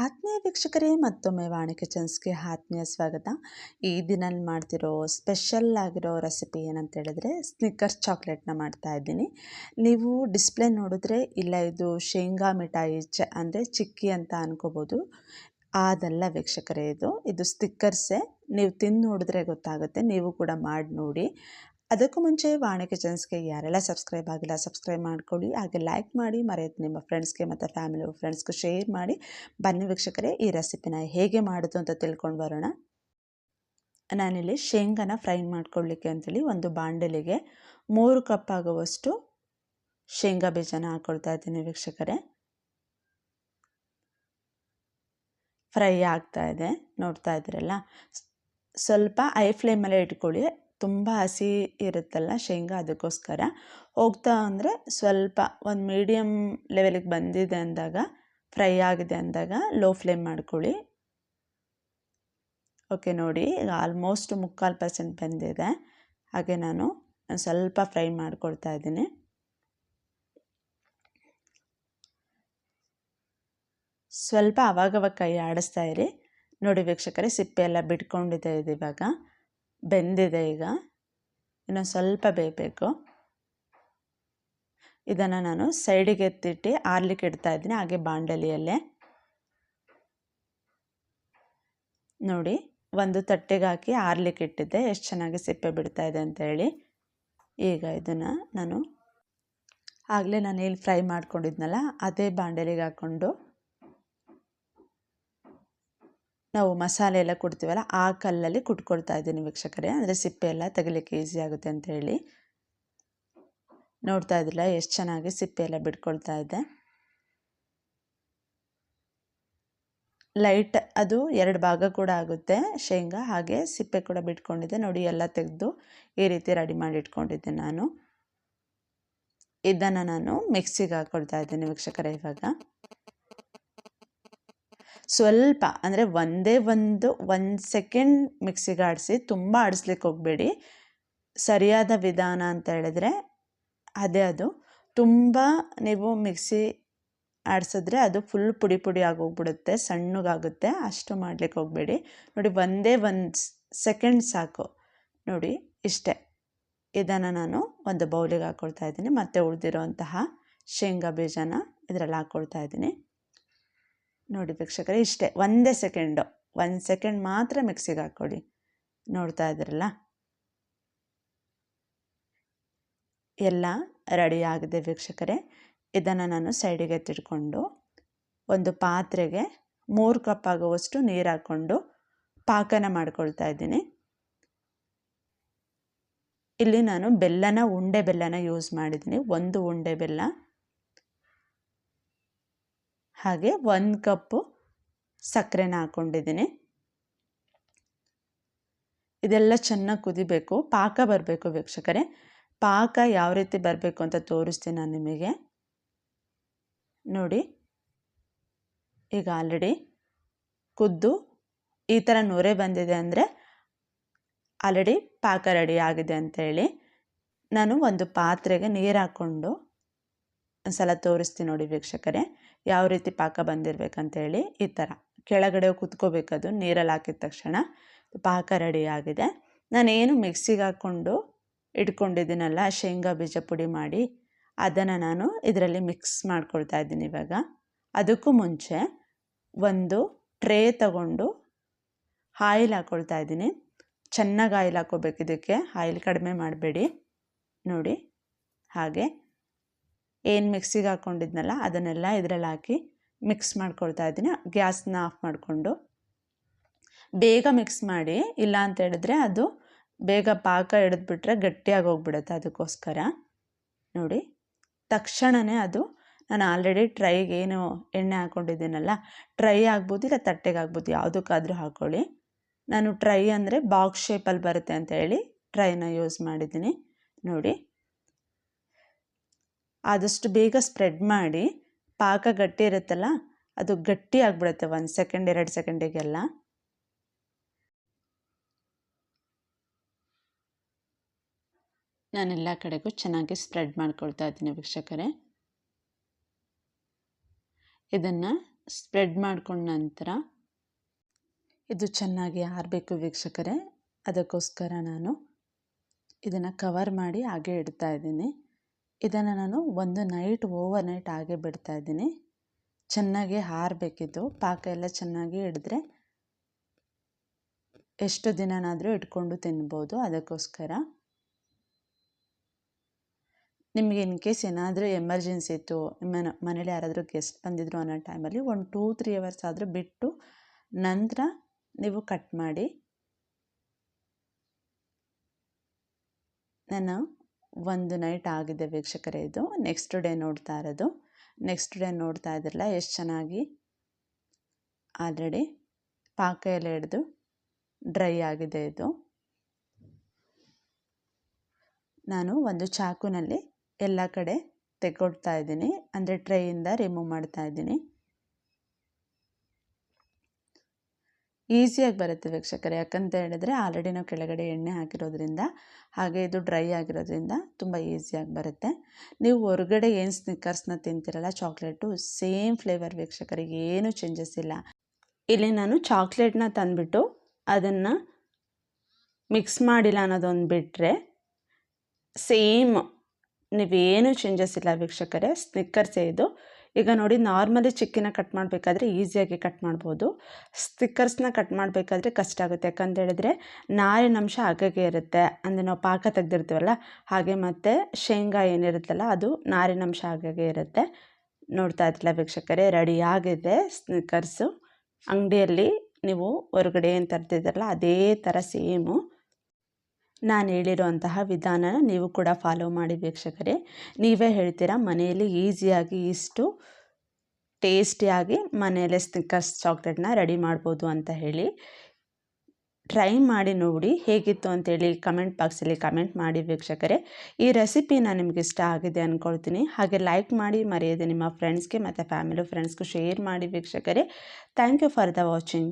ಆತ್ಮೀಯ ವೀಕ್ಷಕರೇ, ಮತ್ತೊಮ್ಮೆ ವಾಣಿ ಕಿಚನ್ಸ್ಗೆ ಆತ್ಮೀಯ ಸ್ವಾಗತ. ಈ ದಿನ ಮಾಡ್ತಿರೋ ಸ್ಪೆಷಲ್ ಆಗಿರೋ ರೆಸಿಪಿ ಏನಂತ ಹೇಳಿದ್ರೆ ಸ್ನಿಕ್ಕರ್ಸ್ ಚಾಕ್ಲೇಟ್ನ ಮಾಡ್ತಾ ಇದ್ದೀನಿ. ನೀವು ಡಿಸ್ಪ್ಲೇ ನೋಡಿದ್ರೆ ಇಲ್ಲ ಇದು ಶೇಂಗಾ ಮಿಠಾಯಿ ಅಂದರೆ ಚಿಕ್ಕಿ ಅಂತ ಅನ್ಕೋಬೋದು. ಅದಲ್ಲ ವೀಕ್ಷಕರೇ, ಇದು ಸ್ಟಿಕ್ಕರ್ಸೇ. ನೀವು ತಿಂದು ನೋಡಿದ್ರೆ ಗೊತ್ತಾಗುತ್ತೆ, ನೀವು ಕೂಡ ಮಾಡಿ ನೋಡಿ. ಅದಕ್ಕೂ ಮುಂಚೆ ವಾಣಿ ಕಿಚನ್ಸ್ಗೆ ಯಾರೆಲ್ಲ ಸಬ್ಸ್ಕ್ರೈಬ್ ಆಗಿಲ್ಲ ಸಬ್ಸ್ಕ್ರೈಬ್ ಮಾಡ್ಕೊಳ್ಳಿ, ಹಾಗೆ ಲೈಕ್ ಮಾಡಿ, ಮರೆಯದು ನಿಮ್ಮ ಫ್ರೆಂಡ್ಸ್ಗೆ ಮತ್ತು ಫ್ರೆಂಡ್ಸ್ಗೆ ಶೇರ್ ಮಾಡಿ. ಬನ್ನಿ ವೀಕ್ಷಕರೇ, ಈ ರೆಸಿಪಿನ ಹೇಗೆ ಮಾಡೋದು ಅಂತ ತಿಳ್ಕೊಂಡು ಬರೋಣ. ನಾನಿಲ್ಲಿ ಶೇಂಗಾನ ಫ್ರೈ ಮಾಡ್ಕೊಳ್ಳಿಕ್ಕೆ ಅಂತೇಳಿ ಒಂದು ಬಾಣಲೆಗೆ 3 ಕಪ್ ಆಗುವಷ್ಟು ಶೇಂಗಾ ಬೀಜನ ಹಾಕ್ಕೊಳ್ತಾ ಇದ್ದೀನಿ ವೀಕ್ಷಕರೇ. ಫ್ರೈ ಆಗ್ತಾ ಇದೆ, ನೋಡ್ತಾ ಇದ್ದೀರಲ್ಲ. ಸ್ವಲ್ಪ ಐ ಫ್ಲೇಮಲ್ಲೇ ಇಟ್ಕೊಳ್ಳಿ, ತುಂಬ ಹಸಿ ಇರುತ್ತಲ್ಲ ಶೇಂಗಾ, ಅದಕ್ಕೋಸ್ಕರ. ಹೋಗ್ತಾ ಅಂದರೆ ಸ್ವಲ್ಪ ಒಂದು ಮೀಡಿಯಮ್ ಲೆವೆಲಿಗೆ ಬಂದಿದೆ ಅಂದಾಗ, ಫ್ರೈ ಆಗಿದೆ ಅಂದಾಗ ಲೋ ಫ್ಲೇಮ್ ಮಾಡ್ಕೊಳ್ಳಿ. ಓಕೆ, ನೋಡಿ ಈಗ ಆಲ್ಮೋಸ್ಟ್ 3/4% ಬೆಂದಿದೆ. ಹಾಗೆ ನಾನು ಸ್ವಲ್ಪ ಫ್ರೈ ಮಾಡ್ಕೊಳ್ತಾ ಇದ್ದೀನಿ. ಸ್ವಲ್ಪ ಅವಾಗವಾಗ ಕೈ ಆಡಿಸ್ತಾ ಇರಿ. ನೋಡಿ ವೀಕ್ಷಕರೇ, ಸಿಪ್ಪೆ ಎಲ್ಲ ಬಿಟ್ಕೊಂಡಿದೆ, ಇದು ಇವಾಗ ಬೆಂದಿದೆ. ಈಗ ಇನ್ನೊಂದು ಸ್ವಲ್ಪ ಬೇಯಬೇಕು. ಇದನ್ನು ನಾನು ಸೈಡಿಗೆ ಎತ್ತಿಟ್ಟು ಆರ್ಲಿಕ್ಕೆ ಇಡ್ತಾ ಇದ್ದೀನಿ, ಹಾಗೆ ಬಾಣಲೆಯಲ್ಲೇ. ನೋಡಿ, ಒಂದು ತಟ್ಟೆಗೆ ಹಾಕಿ ಆರ್ಲಿಕ್ಕೆ ಇಟ್ಟಿದ್ದೆ, ಎಷ್ಟು ಚೆನ್ನಾಗಿ ಸಿಪ್ಪೆ ಬಿಡ್ತಾ ಇದೆ ಅಂತೇಳಿ. ಈಗ ಇದನ್ನು ನಾನು ಆಗಲೇ ಇಲ್ಲಿ ಫ್ರೈ ಮಾಡ್ಕೊಂಡಿದ್ನಲ್ಲ, ಅದೇ ಬಾಣಲೆಗೆ ಹಾಕ್ಕೊಂಡು ನಾವು ಮಸಾಲೆ ಎಲ್ಲ ಕೊಡ್ತೀವಲ್ಲ ಆ ಕಲ್ಲಲ್ಲಿ ಕುಟ್ಕೊಳ್ತಾ ಇದ್ದೀನಿ ವೀಕ್ಷಕರೇ, ಅಂದರೆ ಸಿಪ್ಪೆ ಎಲ್ಲ ತೆಗಿಲಿಕ್ಕೆ ಈಸಿ ಆಗುತ್ತೆ ಅಂಥೇಳಿ. ನೋಡ್ತಾ ಇದ್ದಿಲ್ಲ ಎಷ್ಟು ಚೆನ್ನಾಗಿ ಸಿಪ್ಪೆ ಎಲ್ಲ ಬಿಟ್ಕೊಳ್ತಾ ಇದೆ. ಲೈಟ್ ಅದು 2 ಭಾಗ ಕೂಡ ಆಗುತ್ತೆ ಶೇಂಗಾ, ಹಾಗೆ ಸಿಪ್ಪೆ ಕೂಡ ಬಿಟ್ಕೊಂಡಿದ್ದೆ. ನೋಡಿ, ಎಲ್ಲ ತೆಗೆದು ಈ ರೀತಿ ರೆಡಿ ಮಾಡಿ ಇಟ್ಕೊಂಡಿದ್ದೆ ನಾನು. ಇದನ್ನು ನಾನು ಮಿಕ್ಸಿಗೆ ಹಾಕ್ಕೊಳ್ತಾ ಇದ್ದೀನಿ ವೀಕ್ಷಕರೇ. ಇವಾಗ ಸ್ವಲ್ಪ ಅಂದರೆ ಒಂದು ಸೆಕೆಂಡ್ ಮಿಕ್ಸಿಗೆ ಆಡಿಸಿ, ತುಂಬ ಆಡಿಸ್ಲಿಕ್ಕೆ ಹೋಗಬೇಡಿ. ಸರಿಯಾದ ವಿಧಾನ ಅಂತ ಹೇಳಿದ್ರೆ ಅದೇ ಅದು. ತುಂಬ ನೀವು ಮಿಕ್ಸಿ ಆಡಿಸಿದ್ರೆ ಅದು ಫುಲ್ ಪುಡಿ ಪುಡಿ ಆಗೋಗ್ಬಿಡುತ್ತೆ, ಸಣ್ಣಗಾಗುತ್ತೆ. ಅಷ್ಟು ಮಾಡಲಿಕ್ಕೆ ಹೋಗಬೇಡಿ. ನೋಡಿ, ಒಂದು ಸೆಕೆಂಡ್ ಸಾಕು. ನೋಡಿ, ಇಷ್ಟೇ. ಇದನ್ನು ನಾನು ಒಂದು ಬೌಲಿಗೆ ಹಾಕ್ಕೊಳ್ತಾ ಇದ್ದೀನಿ. ಮತ್ತು ಉಳಿದಿರೋಂತಹ ಶೇಂಗಾ ಬೀಜನ ಇದರಲ್ಲಿ ಹಾಕ್ಕೊಳ್ತಾ ಇದ್ದೀನಿ. ನೋಡಿ ವೀಕ್ಷಕರೇ, ಇಷ್ಟೇ, ಒಂದು ಸೆಕೆಂಡ್ ಮಾತ್ರ ಮಿಕ್ಸಿಗೆ ಹಾಕ್ಕೊಳ್ಳಿ. ನೋಡ್ತಾ ಇದ್ದೀರಲ್ಲ, ಎಲ್ಲ ರೆಡಿ ಆಗಿದೆ ವೀಕ್ಷಕರೇ. ಇದನ್ನು ನಾನು ಸೈಡಿಗೆ ಎತ್ತಿಟ್ಕೊಂಡು ಒಂದು ಪಾತ್ರೆಗೆ 3 ಕಪ್ ಆಗುವಷ್ಟು ನೀರು ಹಾಕ್ಕೊಂಡು ಪಾಕನ ಮಾಡ್ಕೊಳ್ತಾ ಇದ್ದೀನಿ. ಇಲ್ಲಿ ನಾನು ಉಂಡೆ ಬೆಲ್ಲನ ಯೂಸ್ ಮಾಡಿದ್ದೀನಿ, 1 ಉಂಡೆ ಬೆಲ್ಲ. ಹಾಗೆ 1 ಕಪ್ಪು ಸಕ್ಕರೆನ ಹಾಕ್ಕೊಂಡಿದ್ದೀನಿ. ಇದೆಲ್ಲ ಚೆನ್ನಾಗಿ ಕುದಿಬೇಕು, ಪಾಕ ಬರಬೇಕು ವೀಕ್ಷಕರೇ. ಪಾಕ ಯಾವ ರೀತಿ ಬರಬೇಕು ಅಂತ ತೋರಿಸ್ತೀನಿ ನಾನು ನಿಮಗೆ. ನೋಡಿ, ಈಗ ಆಲ್ರೆಡಿ ಕುದ್ದು ಈ ಥರ ನೊರೆ ಬಂದಿದೆ ಅಂದರೆ ಆಲ್ರೆಡಿ ಪಾಕ ರೆಡಿ ಆಗಿದೆ ಅಂಥೇಳಿ. ನಾನು ಒಂದು ಪಾತ್ರೆಗೆ ನೀರು ಹಾಕ್ಕೊಂಡು ಒಂದು ಸಲ ತೋರಿಸ್ತೀನಿ ನೋಡಿ ವೀಕ್ಷಕರೇ, ಯಾವ ರೀತಿ ಪಾಕ ಬಂದಿರಬೇಕಂತೇಳಿ. ಈ ಥರ ಕೆಳಗಡೆ ಕುತ್ಕೋಬೇಕದು, ನೀರಲ್ಲಿ ಹಾಕಿದ ತಕ್ಷಣ. ಪಾಕ ರೆಡಿ ಆಗಿದೆ. ನಾನೇನು ಮಿಕ್ಸಿಗೆ ಹಾಕ್ಕೊಂಡು ಇಟ್ಕೊಂಡಿದ್ದೀನಲ್ಲ ಶೇಂಗಾ ಬೀಜ ಪುಡಿ ಮಾಡಿ, ಅದನ್ನು ನಾನು ಇದರಲ್ಲಿ ಮಿಕ್ಸ್ ಮಾಡ್ಕೊಳ್ತಾ ಇದ್ದೀನಿ ಇವಾಗ. ಅದಕ್ಕೂ ಮುಂಚೆ ಒಂದು ಟ್ರೇ ತಗೊಂಡು ಆಯಿಲ್ ಹಾಕ್ಕೊಳ್ತಾ ಇದ್ದೀನಿ. ಚೆನ್ನಾಗಿ ಆಯಿಲ್ ಹಾಕ್ಕೋಬೇಕು ಇದಕ್ಕೆ, ಆಯಿಲ್ ಕಡಿಮೆ ಮಾಡಬೇಡಿ. ನೋಡಿ, ಹಾಗೆ ಏನು ಮಿಕ್ಸಿಗೆ ಹಾಕ್ಕೊಂಡಿದ್ನಲ್ಲ ಅದನ್ನೆಲ್ಲ ಇದರಲ್ಲಿ ಹಾಕಿ ಮಿಕ್ಸ್ ಮಾಡ್ಕೊಳ್ತಾ ಇದ್ದೀನಿ. ಗ್ಯಾಸ್ನ ಆಫ್ ಮಾಡಿಕೊಂಡು ಬೇಗ ಮಿಕ್ಸ್ ಮಾಡಿ, ಇಲ್ಲ ಅಂತ ಹೇಳಿದ್ರೆ ಅದು ಬೇಗ ಪಾಕ ಹಿಡಿದ್ಬಿಟ್ರೆ ಗಟ್ಟಿಯಾಗಿ ಹೋಗ್ಬಿಡುತ್ತೆ, ಅದಕ್ಕೋಸ್ಕರ. ನೋಡಿ, ತಕ್ಷಣವೇ ಅದು ನಾನು ಆಲ್ರೆಡಿ ಟ್ರೈಗೆ ಏನು ಎಣ್ಣೆ ಹಾಕ್ಕೊಂಡಿದ್ದೀನಲ್ಲ, ಟ್ರೈ ಆಗ್ಬೋದು ಇಲ್ಲ ತಟ್ಟೆಗೆ ಆಗ್ಬೋದು, ಯಾವುದಕ್ಕಾದರೂ ಹಾಕ್ಕೊಳ್ಳಿ. ನಾನು ಟ್ರೈ ಅಂದರೆ ಬಾಕ್ಸ್ ಶೇಪಲ್ಲಿ ಬರುತ್ತೆ ಅಂತ ಹೇಳಿ ಟ್ರೈನ ಯೂಸ್ ಮಾಡಿದ್ದೀನಿ. ನೋಡಿ, ಆದಷ್ಟು ಬೇಗ ಸ್ಪ್ರೆಡ್ ಮಾಡಿ. ಪಾಕ ಗಟ್ಟಿ ಇರುತ್ತಲ್ಲ, ಅದು ಗಟ್ಟಿ ಆಗಿಬಿಡುತ್ತೆ 1 ಸೆಕೆಂಡ್ 2 ಸೆಕೆಂಡಿಗೆಲ್ಲ. ನಾನೆಲ್ಲ ಕಡೆಗೂ ಚೆನ್ನಾಗಿ ಸ್ಪ್ರೆಡ್ ಮಾಡ್ಕೊಳ್ತಾ ಇದ್ದೀನಿ ವೀಕ್ಷಕರೇ. ಇದನ್ನು ಸ್ಪ್ರೆಡ್ ಮಾಡ್ಕೊಂಡ ನಂತರ ಇದು ಚೆನ್ನಾಗಿ ಆರಬೇಕು ವೀಕ್ಷಕರೇ. ಅದಕ್ಕೋಸ್ಕರ ನಾನು ಇದನ್ನು ಕವರ್ ಮಾಡಿ ಹಾಗೆ ಇಡ್ತಾ ಇದ್ದೀನಿ. ಇದನ್ನು ನಾನು ಒಂದು ನೈಟ್ ಓವರ್ ನೈಟ್ ಹಾಗೆ ಬಿಡ್ತಾ ಇದ್ದೀನಿ. ಚೆನ್ನಾಗಿ ಆರಬೇಕಿದು. ಪಾಕ ಎಲ್ಲ ಚೆನ್ನಾಗಿ ಹಿಡಿದ್ರೆ ಎಷ್ಟು ದಿನನಾದರೂ ಇಟ್ಕೊಂಡು ತಿನ್ಬೋದು. ಅದಕ್ಕೋಸ್ಕರ ನಿಮಗೆ ಇನ್ ಕೇಸ್ ಏನಾದರೂ ಎಮರ್ಜೆನ್ಸಿ ಇತ್ತು, ಮನೇಲಿ ಯಾರಾದರೂ ಗೆಸ್ಟ್ ಬಂದಿದ್ರು ಅನ್ನೋ ಟೈಮಲ್ಲಿ ಒಂದು 2-3 ಅವರ್ಸ್ ಆದರೂ ಬಿಟ್ಟು ನಂತರ ನೀವು ಕಟ್ ಮಾಡಿ. ನಾನು ಒಂದು ನೈಟ್ ಆಗಿದೆ ವೀಕ್ಷಕರೇ. ಇದು ನೆಕ್ಸ್ಟ್ ಡೇ ನೋಡ್ತಾ ಇರೋದು. ನೆಕ್ಸ್ಟ್ ಡೇ ನೋಡ್ತಾ ಇದ್ರಲ್ಲ ಎಷ್ಟು ಚೆನ್ನಾಗಿ ಆಲ್ರೆಡಿ ಪಾಕ ಎಲ್ಲ ಹಿಡಿದು ಡ್ರೈ ಆಗಿದೆ. ಇದು ನಾನು ಒಂದು ಚಾಕುನಲ್ಲಿ ಎಲ್ಲ ಕಡೆ ತೆಗೊಳ್ತಾ ಇದ್ದೀನಿ, ಅಂದರೆ ಟ್ರೈಯಿಂದ ರಿಮೂವ್ ಮಾಡ್ತಾ ಇದ್ದೀನಿ. ಈಸಿಯಾಗಿ ಬರುತ್ತೆ ವೀಕ್ಷಕರೇ. ಯಾಕಂತ ಹೇಳಿದ್ರೆ ಆಲ್ರೆಡಿ ನಾವು ಕೆಳಗಡೆ ಎಣ್ಣೆ ಹಾಕಿರೋದ್ರಿಂದ, ಹಾಗೆ ಇದು ಡ್ರೈ ಆಗಿರೋದ್ರಿಂದ ತುಂಬ ಈಸಿಯಾಗಿ ಬರುತ್ತೆ. ನೀವು ಹೊರಗಡೆ ಏನು ಸ್ನಿಕ್ಕರ್ಸ್ನ ತಿಂತೀರಲ್ಲ ಚಾಕ್ಲೇಟು, ಸೇಮ್ ಫ್ಲೇವರ್ ವೀಕ್ಷಕರೇ, ಏನೂ ಚೇಂಜಸ್ ಇಲ್ಲ. ಇಲ್ಲಿ ನಾನು ಚಾಕ್ಲೇಟ್ನ ತಂದುಬಿಟ್ಟು ಅದನ್ನು ಮಿಕ್ಸ್ ಮಾಡಿಲ್ಲ ಅನ್ನೋದೊಂದು ಬಿಟ್ಟರೆ ಸೇಮ್ ನೀವೇನು ಚೇಂಜಸ್ ಇಲ್ಲ ವೀಕ್ಷಕರೇ. ಸ್ನಿಕ್ಕರ್ಸೇ ಇದು. ಈಗ ನೋಡಿ, ನಾರ್ಮಲಿ ಚಿಕ್ಕಿನ ಕಟ್ ಮಾಡಬೇಕಾದ್ರೆ ಈಸಿಯಾಗಿ ಕಟ್ ಮಾಡ್ಬೋದು. ಸ್ಟಿಕ್ಕರ್ಸ್ನ ಕಟ್ ಮಾಡಬೇಕಾದ್ರೆ ಕಷ್ಟ ಆಗುತ್ತೆ. ಯಾಕಂತ ಹೇಳಿದ್ರೆ ನಾರಿನಂಶ ಹಾಗಾಗಿ ಇರುತ್ತೆ. ಅಂದರೆ ನಾವು ಪಾಕ ತೆಗೆದಿರ್ತೀವಲ್ಲ ಹಾಗೆ, ಮತ್ತು ಶೇಂಗಾ ಏನಿರುತ್ತಲ್ಲ ಅದು ನಾರಿನಂಶ ಹಾಗಾಗಿ ಇರುತ್ತೆ. ನೋಡ್ತಾ ಇದ್ರಲ್ಲ ವೀಕ್ಷಕರೇ, ರೆಡಿಯಾಗಿದೆ ಸ್ನಿಕ್ಕರ್ಸು. ಅಂಗಡಿಯಲ್ಲಿ ನೀವು ಹೊರಗಡೆ ಏನು ತರ್ತಿದ್ದೀರಲ್ಲ ಅದೇ ಥರ ಸೇಮು. ನಾನು ಹೇಳಿರೋಂತಹ ವಿಧಾನನ ನೀವು ಕೂಡ ಫಾಲೋ ಮಾಡಿ ವೀಕ್ಷಕರೇ. ನೀವೇ ಹೇಳ್ತೀರಾ ಮನೆಯಲ್ಲಿ ಈಸಿಯಾಗಿ ಇಷ್ಟು ಟೇಸ್ಟಿಯಾಗಿ ಮನೆಯಲ್ಲೇ ಸ್ನಿಕ್ಕರ್ಸ್ ಚಾಕ್ಲೇಟ್ನ ರೆಡಿ ಮಾಡ್ಬೋದು ಅಂತ ಹೇಳಿ. ಟ್ರೈ ಮಾಡಿ ನೋಡಿ ಹೇಗಿತ್ತು ಅಂತೇಳಿ ಕಮೆಂಟ್ ಬಾಕ್ಸಲ್ಲಿ ಕಮೆಂಟ್ ಮಾಡಿ ವೀಕ್ಷಕರೇ. ಈ ರೆಸಿಪಿನ ನಿಮಗೆ ಇಷ್ಟ ಆಗಿದೆ ಅಂದ್ಕೊಳ್ತೀನಿ. ಹಾಗೆ ಲೈಕ್ ಮಾಡಿ ಮರೆಯದೆ ನಿಮ್ಮ ಫ್ರೆಂಡ್ಸ್ಗೆ ಮತ್ತು ಫ್ಯಾಮಿಲಿ ಫ್ರೆಂಡ್ಸ್ಗೂ ಶೇರ್ ಮಾಡಿ ವೀಕ್ಷಕರೇ. Thank you for the watching.